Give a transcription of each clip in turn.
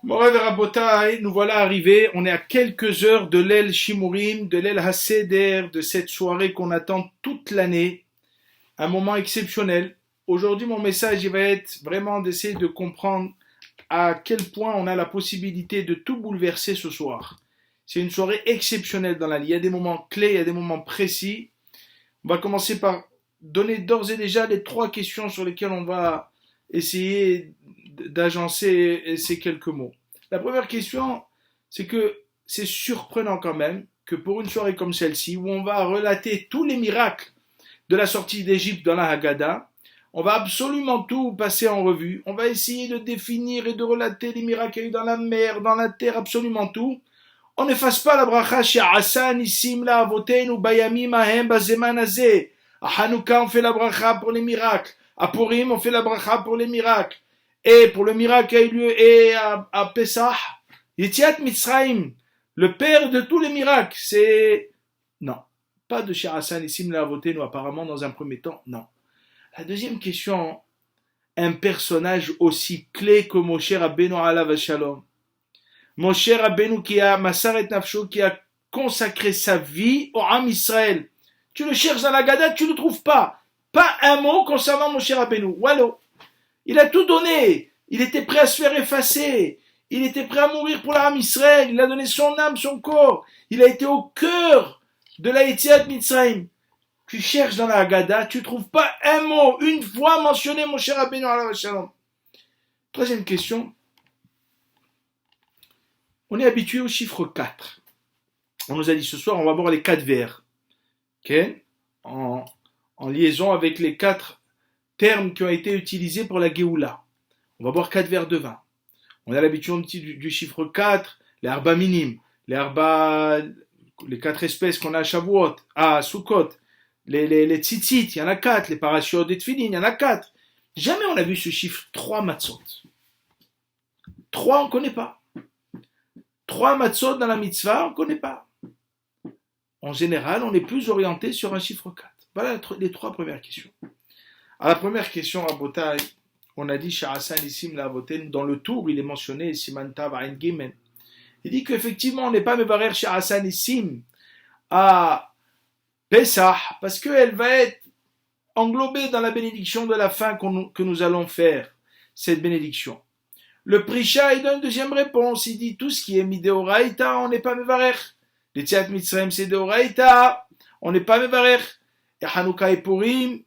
Morav et Rabotai, nous voilà arrivés. On est à quelques heures de l'El Shimurim, de l'El Haseder, de cette soirée qu'on attend toute l'année. Un moment exceptionnel. Aujourd'hui, mon message il va être vraiment d'essayer de comprendre à quel point on a la possibilité de tout bouleverser ce soir. C'est une soirée exceptionnelle dans la vie. Il y a des moments clés, il y a des moments précis. On va commencer par donner d'ores et déjà les trois questions sur lesquelles on va essayer d'agencer ces quelques mots. La première question, c'est que c'est surprenant quand même que pour une soirée comme celle-ci, où on va relater tous les miracles de la sortie d'Égypte dans la Haggadah, on va absolument tout passer en revue. On va essayer de définir et de relater les miracles qu'il y a eu dans la mer, dans la terre, absolument tout. On n'efface pas la bracha chez Hassan, Issim, la Avotenu, Bayamim, Ahem, Bazeman, Azeh. À Hanouka, on fait la bracha pour les miracles. À Purim, on fait la bracha pour les miracles. Et pour le miracle qui a eu lieu et à Pesach, Yetziat Mitzrayim, le père de tous les miracles, c'est... Non, pas de Shir Hassan, Issim, la Avotenu, apparemment, dans un premier temps, non. La deuxième question, un personnage aussi clé que Moshe Rabbeinu alav shalom. Moshe Rabbeinu qui a Masaret Nafsho, qui a consacré sa vie au Am Israël. Tu le cherches dans la Gada, tu ne le trouves pas. Pas un mot concernant Moshe Rabbeinu. Wallo. Il a tout donné. Il était prêt à se faire effacer. Il était prêt à mourir pour l'Am Israël. Il a donné son âme, son corps. Il a été au cœur de la Yetziat Mitzrayim. Tu cherches dans la Haggadah, tu ne trouves pas un mot, une fois mentionné Moshe Rabbeinu alav shalom. Troisième question. On est habitué au chiffre 4. On nous a dit ce soir, on va voir les 4 vers. Okay? En liaison avec les 4 termes qui ont été utilisés pour la Géoula. On va voir 4 vers de vin. On a l'habitude du chiffre 4, les arba minimes, les 4 espèces qu'on a à Shavuot, à Sukkot, les tzitzit, il y en a 4, les parachutes des tfilin, il y en a 4. Jamais on a vu ce chiffre 3 matzot. 3, on ne connaît pas. 3 matzot dans la mitzvah, on ne connaît pas. En général, on est plus orienté sur un chiffre 4. Voilà les 3 premières questions. À la première question, Rabotai, on a dit Sha'asan Issim la Avoten, dans le tour, il est mentionné Siman Tav Ain Gimel. Il dit qu'effectivement, on n'est pas Mevarer Sha'asan Issim à Pesach, parce qu'elle va être englobée dans la bénédiction de la fin que nous allons faire, cette bénédiction. Le Prisha, il donne une deuxième réponse, il dit tout ce qui est Mideoraïta, on n'est pas Mevarer. Les Tziat Mitzrayim, c'est Deoraïta, on n'est pas Mevarer. Et Hanouka et Purim,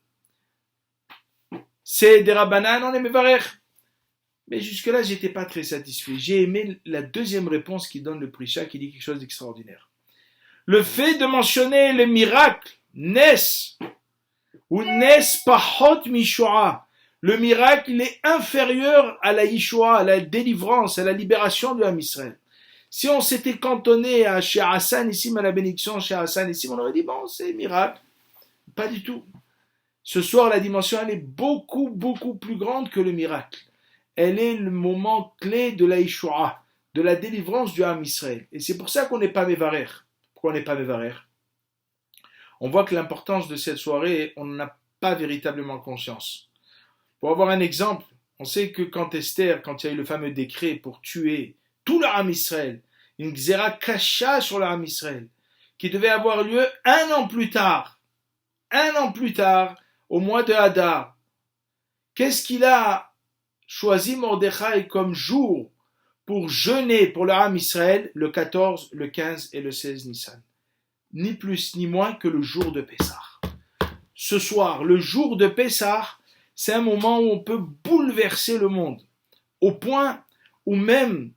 c'est des Rabbanan, on est Mevarer. Mais jusque-là, j'étais pas très satisfait. J'ai aimé la deuxième réponse qui donne le Prisha, qui dit quelque chose d'extraordinaire. Le fait de mentionner le miracle, Nes, ou Nes Pahot Mishua, le miracle il est inférieur à la Yishua, à la délivrance, à la libération de l'Am Israël. Si on s'était cantonné à chez Hassan ici, à la bénédiction chez Hassan ici, on aurait dit bon, c'est miracle. Pas du tout. Ce soir, la dimension, elle est beaucoup, beaucoup plus grande que le miracle. Elle est le moment clé de la Yishua, de la délivrance du Am Israël. Et c'est pour ça qu'on n'est pas Mevarer. Pourquoi on n'est pas Mevarer? On voit que l'importance de cette soirée, on n'en a pas véritablement conscience. Pour avoir un exemple, on sait que quand Esther, quand il y a eu le fameux décret pour tuer tout le Ham Israël, une xéra kasha sur le Ham Israël, qui devait avoir lieu un an plus tard, au mois de Hadar. Qu'est-ce qu'il a choisi Mordechai comme jour pour jeûner pour le Ham Israël le 14, le 15 et le 16 Nissan? Ni plus ni moins que le jour de Pessah. Ce soir, le jour de Pessah, c'est un moment où on peut bouleverser le monde, au point où même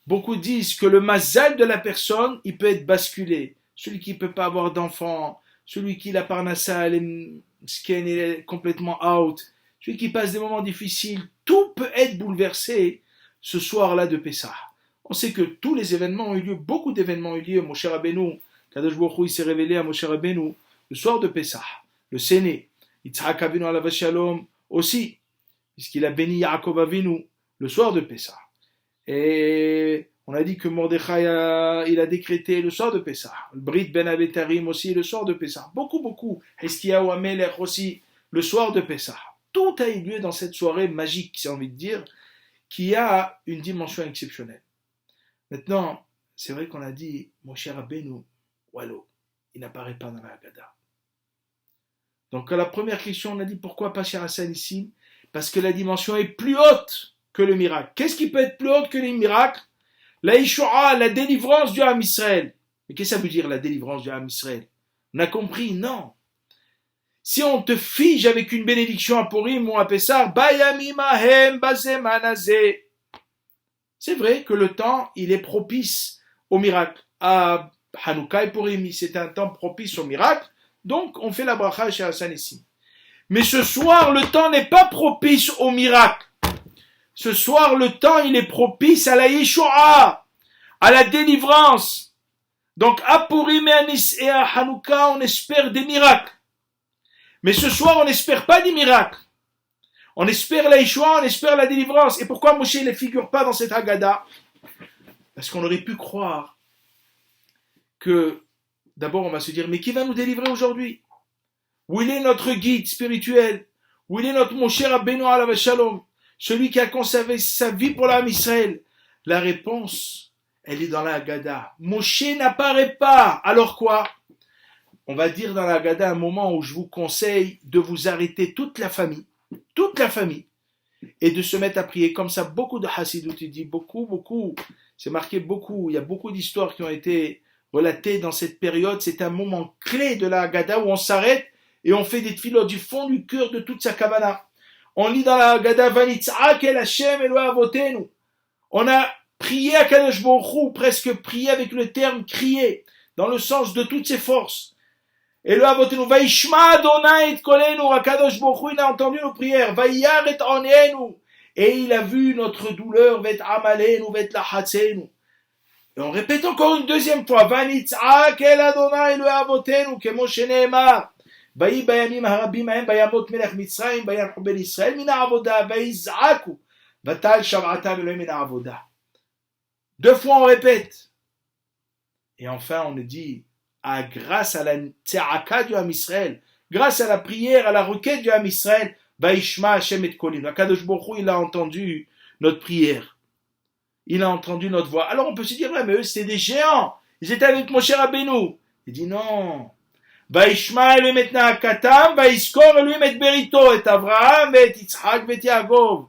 beaucoup disent que le mazal de la personne, il peut être basculé. Celui qui ne peut pas avoir d'enfant, celui qui la parnassa, elle est complètement out, celui qui passe des moments difficiles, tout peut être bouleversé ce soir-là de Pessah. On sait que tous les événements ont eu lieu, beaucoup d'événements ont eu lieu. Moshe Rabbeinu, Kadosh Baruch Hu, il s'est révélé à Moshe Rabbeinu le soir de Pessah, le Séné. Yitzhak Avinu alav shalom aussi, puisqu'il a béni Yaakov Avinu le soir de Pessah. Et on a dit que Mordechai il a décrété le soir de Pessah. Le Brit Ben Abetarim aussi le soir de Pessah. Beaucoup. Eskiyahu Amelech aussi le soir de Pessah. Tout a eu lieu dans cette soirée magique, j'ai envie de dire, qui a une dimension exceptionnelle. Maintenant, c'est vrai qu'on a dit, mon cher Rabbeinu, wallo, il n'apparaît pas dans la Haggadah. Donc, à la première question, on a dit pourquoi pas cher Hassan ici? Parce que la dimension est plus haute que le miracle. Qu'est-ce qui peut être plus haute que les miracles? La Yeshua, la délivrance du Ham Israël. Mais qu'est-ce que ça veut dire la délivrance du Ham Israël? On a compris? Non. Si on te fige avec une bénédiction à Purim ou à Pessah, Bayamimahem Bazemanazé. C'est vrai que le temps, il est propice au miracle. À Hanouka et Purim, c'est un temps propice au miracle. Donc, on fait la bracha chez Hassan ici. Mais ce soir, le temps n'est pas propice au miracle. Ce soir, le temps, il est propice à la Yeshua, à la délivrance. Donc, à Purim et à Hanouka, on espère des miracles. Mais ce soir, on n'espère pas des miracles. On espère la Yeshua, on espère la délivrance. Et pourquoi Moshe ne figure pas dans cette Haggadah? Parce qu'on aurait pu croire que, d'abord, on va se dire, mais qui va nous délivrer aujourd'hui? Où il est notre guide spirituel? Où il est notre Moshe Rabbeinu alav shalom? Celui qui a conservé sa vie pour l'âme Israël? La réponse, elle est dans la Haggadah. Moshe n'apparaît pas. Alors quoi? On va dire dans la Haggadah un moment où je vous conseille de vous arrêter toute la famille, et de se mettre à prier. Comme ça, beaucoup de Hassidut, il dit beaucoup, c'est marqué beaucoup, il y a beaucoup d'histoires qui ont été relatées dans cette période. C'est un moment clé de la Haggadah où on s'arrête et on fait des tfilotes du fond du cœur de toute sa kavana. On lit dans la Haggadah, Vanitz'ak el Hashem Elohe avotenu. On a prié à Kadosh Baruch Hu, presque prié avec le terme crier, dans le sens de toutes ses forces. Elohe avotenu, Vaishma Adonai et kolenu, Kadosh Baruch Hu, il a entendu nos prières, Vayar et onenu, et il a vu notre douleur, Vet amalenu, Vet lahatzenu. Et on répète encore une deuxième fois, Vanitz'ak el Adonai Elohe avotenu, kemo sheneemar. ויהי בימים הרבים ההם בימות מלך מצרים וינחו בן ישראל מן העבודה ויזעקו ותעל שבעתם אלוהים מן העבודה. Deux fois on répète. Et enfin on nous dit, grâce à la tza'aka du Ham Israël, grâce à la prière, à la requête du Ham Israël, Vaishma Hashem et Kolim. Akadosh Baruch Hu, il a entendu notre prière. Il a entendu notre voix. Alors on peut se dire, ouais, mais eux c'était des géants. Ils étaient avec Moshe Rabbeinu. Il dit non. וישמע אלוהים את נאקתם, ויזכור אלוהים את בריתו, את אברהם ואת יצחק ואת יעקב.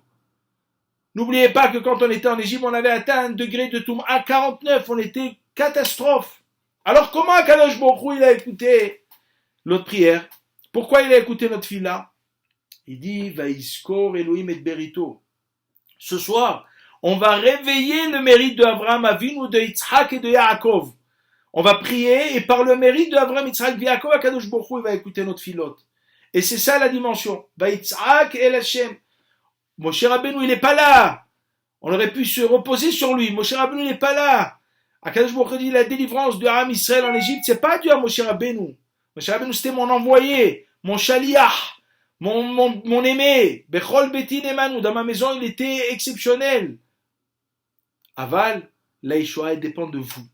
N'oubliez pas que quand on était en Égypte, on avait atteint un degré de Touma 49, on était catastrophe. Alors comment Kadosh Baruch Hu, il a écouté notre prière? Pourquoi il a écouté notre fila? Il dit, ויזכור אלוהים את בריתו. Ce soir, on va réveiller le mérite d'Abraham Avinu, de Yitzhak et de Yaakov. On va prier et par le mérite de Abraham, Yitzhak et Yaakov, Akadosh Baruch Hu, il va écouter notre filote. Et c'est ça la dimension. Yitzhak el Hashem. Moshe Rabbeinu, il n'est pas là. On aurait pu se reposer sur lui. Moshe Rabbeinu, il n'est pas là. Akadosh Baruch Hu dit la délivrance de Ham Israël en Égypte, c'est pas dû à Moshe Rabbeinu. Moshe Rabbeinu, c'était mon envoyé, mon shaliach, mon aimé. Bechol beti nemanu. Dans ma maison, il était exceptionnel. Aval, la Yeshua, elle dépend de vous.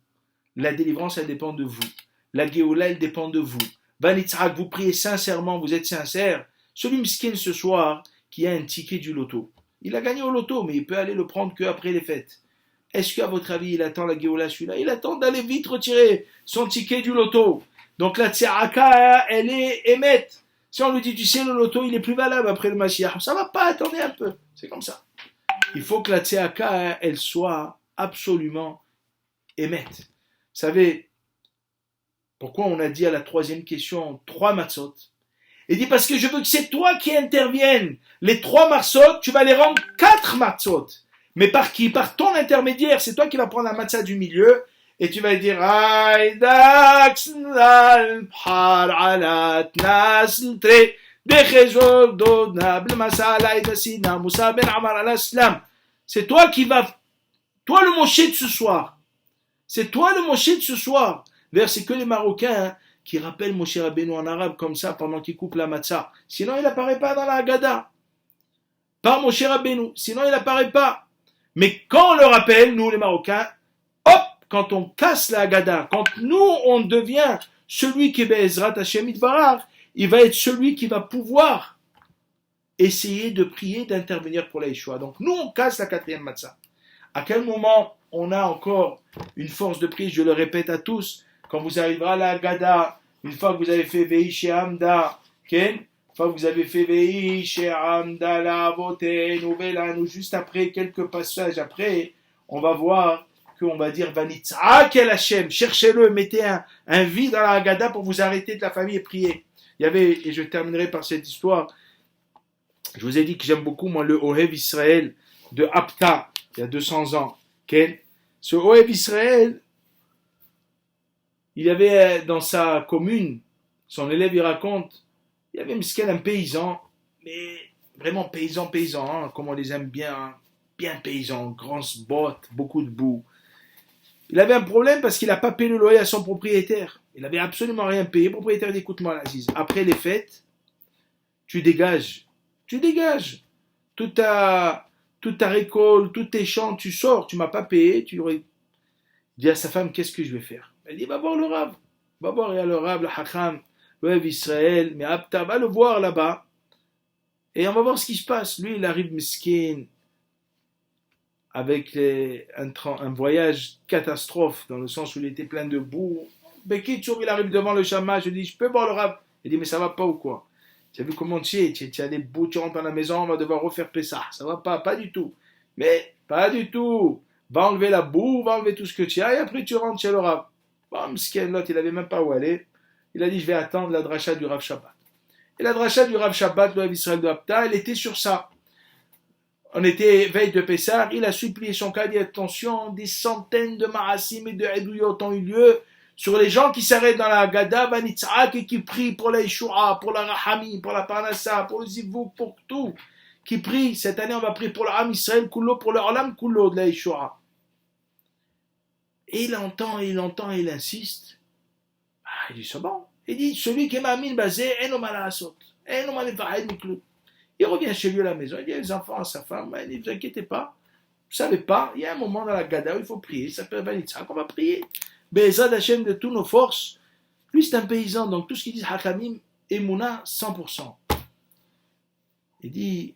La délivrance, elle dépend de vous. La Géoula, elle dépend de vous. Vanitzhak, vous priez sincèrement, vous êtes sincère. Celui miskin ce soir qui a un ticket du loto. Il a gagné au loto, mais il peut aller le prendre qu'après les fêtes. Est-ce qu'à votre avis, il attend la Géoula celui-là? Il attend d'aller vite retirer son ticket du loto. Donc la tzaraka, elle est émette. Si on lui dit, tu sais, le loto, il est plus valable après le Mashiach. Ça va pas, attendez un peu. C'est comme ça. Il faut que la tzaraka, elle soit absolument émette. Vous savez, pourquoi on a dit à la troisième question 3 matzot? Il dit parce que je veux que c'est toi qui interviennes. Les 3 matzot, tu vas les rendre 4 matzot. Mais par qui? Par ton intermédiaire. C'est toi qui vas prendre la matzah du milieu et tu vas dire c'est toi qui vas, toi le Moshe de ce soir. C'est toi le Moshe de ce soir. D'ailleurs, c'est que les Marocains qui rappellent Moshe Rabbeinu en arabe comme ça pendant qu'ils coupent la matzah. Sinon, il n'apparaît pas dans la Haggadah. Par Moshe Rabbeinu. Sinon, il n'apparaît pas. Mais quand on le rappelle, nous les Marocains, hop, quand on casse la Haggadah, quand nous, on devient celui qui est Be'ezrat Hashem Itbarach, il va être celui qui va pouvoir essayer de prier, d'intervenir pour la Yeshua. Donc nous, on casse la quatrième matzah. À quel moment on a encore une force de prière? Je le répète à tous, quand vous arriverez à la Haggadah, une fois que vous avez fait Vehi She'amda, une fois que vous avez fait Vehi She'amda la Avotenu Velanu, juste après, quelques passages après, on va voir qu'on va dire Vanitzak el Hashem, cherchez-le, mettez un vide dans la Haggadah pour vous arrêter de la famille et prier. Il y avait, et je terminerai par cette histoire, je vous ai dit que j'aime beaucoup, moi, le Ohev Israël de Apta, il y a 200 ans. Okay? Ce Ohev Israël, il y avait dans sa commune, son élève, il raconte, il y avait un paysan, mais vraiment paysan, hein, comme on les aime bien, hein, bien paysan, grosses bottes, beaucoup de boue. Il avait un problème parce qu'il n'a pas payé le loyer à son propriétaire. Il n'avait absolument rien payé. Le propriétaire dit, écoute-moi, Aziz, après les fêtes, tu dégages. Toute ta récolte, tous tes champs, tu sors, tu m'as pas payé, il dit à sa femme, qu'est-ce que je vais faire? Elle dit, va voir le Rav. Va voir le Rav, le Hacham, le Rav Israël, mais Apta, va le voir là-bas. Et on va voir ce qui se passe. Lui, il arrive mesquin, avec un voyage catastrophe, dans le sens où il était plein de boue. Bekitchour, il arrive devant le Shama, je dis, je peux voir le Rav? Il dit, mais ça va pas ou quoi? Tu as vu comment tu as des bouts, tu rentres dans la maison, on va devoir refaire Pessah. Ça va pas du tout. Mais, pas du tout. Va enlever la boue, va enlever tout ce que tu as, et après tu rentres chez le Rav. Bon, l'autre, il n'avait même pas où aller. Il a dit, je vais attendre la dracha du Rav Shabbat. Et la dracha du Rav Shabbat, le Rav Israël de Apta, elle était sur ça. On était veille de Pessah, il a supplié son cas, il dit, attention, des centaines de marassim et de Edouyot ont eu lieu, sur les gens qui s'arrêtent dans la Haggadah, Vanitzak, et qui prient pour la Yeshua, pour la Rahami, pour la Parnassa, pour le Zivouk, pour tout. Qui prient, cette année on va prier pour le Ham Israël Kullo, pour le Olam Kullo de la Yeshua. Et il entend, et il insiste. Il dit, c'est bon. Il dit, celui qui m'a mis basé, eno malasot, eno manifahed miklou. Il revient chez lui à la maison, il dit les enfants à sa femme, il dit, ne vous inquiétez pas, vous savez pas, il y a un moment dans la Haggadah où il faut prier, ça s'appelle Vanitzak, on va prier. Be'ezrat Hashem de toutes nos forces. Lui, c'est un paysan, donc tout ce qu'il dit, Hakamim, Emouna, 100%. Il dit,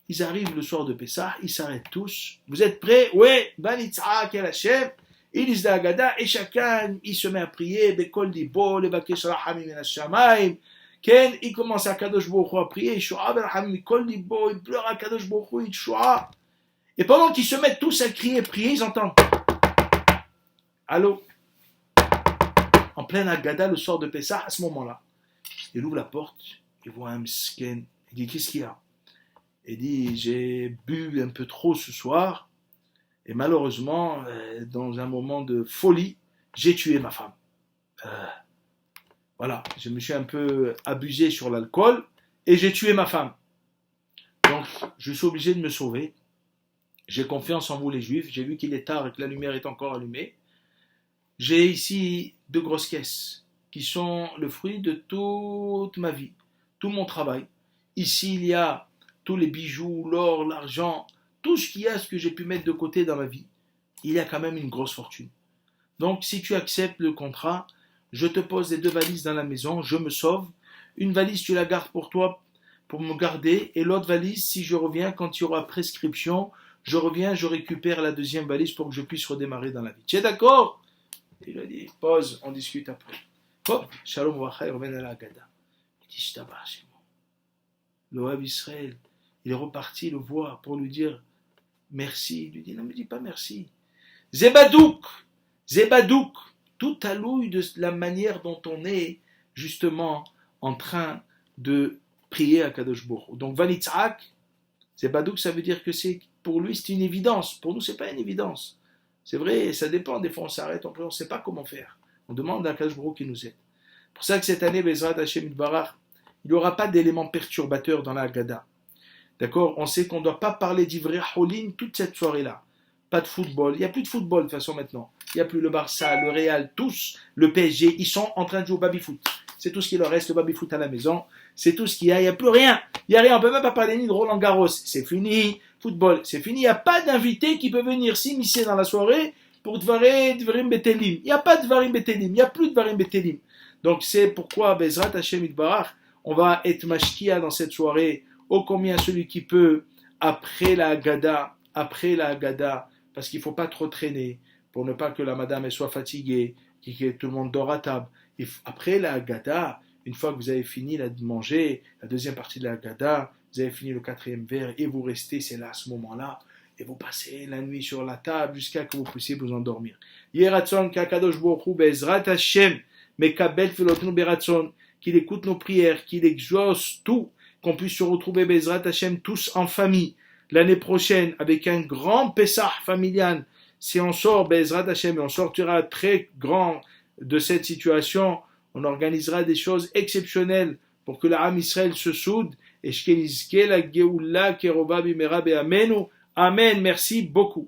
ils arrivent le soir de Pessah, ils s'arrêtent tous. Vous êtes prêts? Ouais, Vanitzak el Hashem. Ils lisent la Haggadah, et chacun, il se met à prier, Bekol Dibo, Levakesh Rahamim en Hashamayim. Ken, il commence à Kadosh Baruch Hu à prier, Yeshua Rahamim, Bekol Dibo, il pleure à Kadosh Baruch Hu, Yeshua. Et pendant qu'ils se mettent tous à crier, prier, ils entendent. Allô? En pleine Haggadah, le soir de Pessah, à ce moment-là. Il ouvre la porte, il voit un mesquin, il dit, qu'est-ce qu'il y a? Il dit, j'ai bu un peu trop ce soir, et malheureusement, dans un moment de folie, j'ai tué ma femme. Voilà, je me suis un peu abusé sur l'alcool, et j'ai tué ma femme. Donc, je suis obligé de me sauver. J'ai confiance en vous les Juifs, j'ai vu qu'il est tard et que la lumière est encore allumée. J'ai ici 2 grosses caisses qui sont le fruit de toute ma vie, tout mon travail. Ici, il y a tous les bijoux, l'or, l'argent, tout ce qu'il y a, ce que j'ai pu mettre de côté dans ma vie. Il y a quand même une grosse fortune. Donc, si tu acceptes le contrat, je te pose les 2 valises dans la maison, je me sauve. Une valise, tu la gardes pour toi, pour me garder. Et l'autre valise, si je reviens, quand il y aura prescription, je reviens, je récupère la 2e valise pour que je puisse redémarrer dans la vie. Tu es d'accord? Il a dit, pause, on discute après. Hop, Shalom Wacha, il revient à la Haggadah. Il dit, je t'abats chez moi. Le Rav Israël, il est reparti le voir pour lui dire merci. Il lui dit, non, me dis pas merci. Zebadouk, tout allouille de la manière dont on est justement en train de prier à Kadosh Baruch Hu. Donc, Vanitzak, Zebadouk, ça veut dire que pour lui, c'est une évidence. Pour nous, c'est pas une évidence. C'est vrai, ça dépend, des fois on s'arrête, on ne sait pas comment faire. On demande à Kadosh Baruch Hu qui nous aide. C'est pour ça que cette année, Bezrat Hashem Yitbarach, il n'y aura pas d'éléments perturbateurs dans la Haggadah. D'accord? On sait qu'on ne doit pas parler d'Ivrei Holin toute cette soirée-là. Pas de football. Il n'y a plus de football de toute façon maintenant. Il n'y a plus le Barça, le Real, tous, le PSG, ils sont en train de jouer au baby-foot. C'est tout ce qui leur reste, le baby-foot à la maison. C'est tout ce qu'il y a. Il n'y a plus rien. Il n'y a rien. On ne peut même pas parler ni de Roland Garros. C'est fini. Football, c'est fini. Il n'y a pas d'invité qui peut venir s'immiscer dans la soirée pour Dvarim Betelim. Il n'y a pas de Dvarim Betelim. Il n'y a plus de Dvarim Betelim. Donc c'est pourquoi, Bezrat Hashem Yitbarach, on va être mashkia dans cette soirée ô combien celui qui peut, après la Haggadah, parce qu'il ne faut pas trop traîner, pour ne pas que la madame elle soit fatiguée, que tout le monde dort à table. Après la Haggadah, une fois que vous avez fini de manger, la deuxième partie de la Haggadah, vous avez fini le quatrième verre, et vous restez, c'est là, à ce moment-là, et vous passez la nuit sur la table jusqu'à que vous puissiez vous endormir. Yeratzon kakadosh bochu bezrat Hashem mekabel filotnu beratzon, qu'il écoute nos prières, qu'il exauce tout, qu'on puisse se retrouver bezrat Hashem tous en famille l'année prochaine avec un grand Pessah familial. Si on sort bezrat Hashem, on sortira très grand de cette situation, on organisera des choses exceptionnelles pour que l'Am Israël se soude et shkenizke la geoula kerova bimera be'amenu. Amen, merci beaucoup.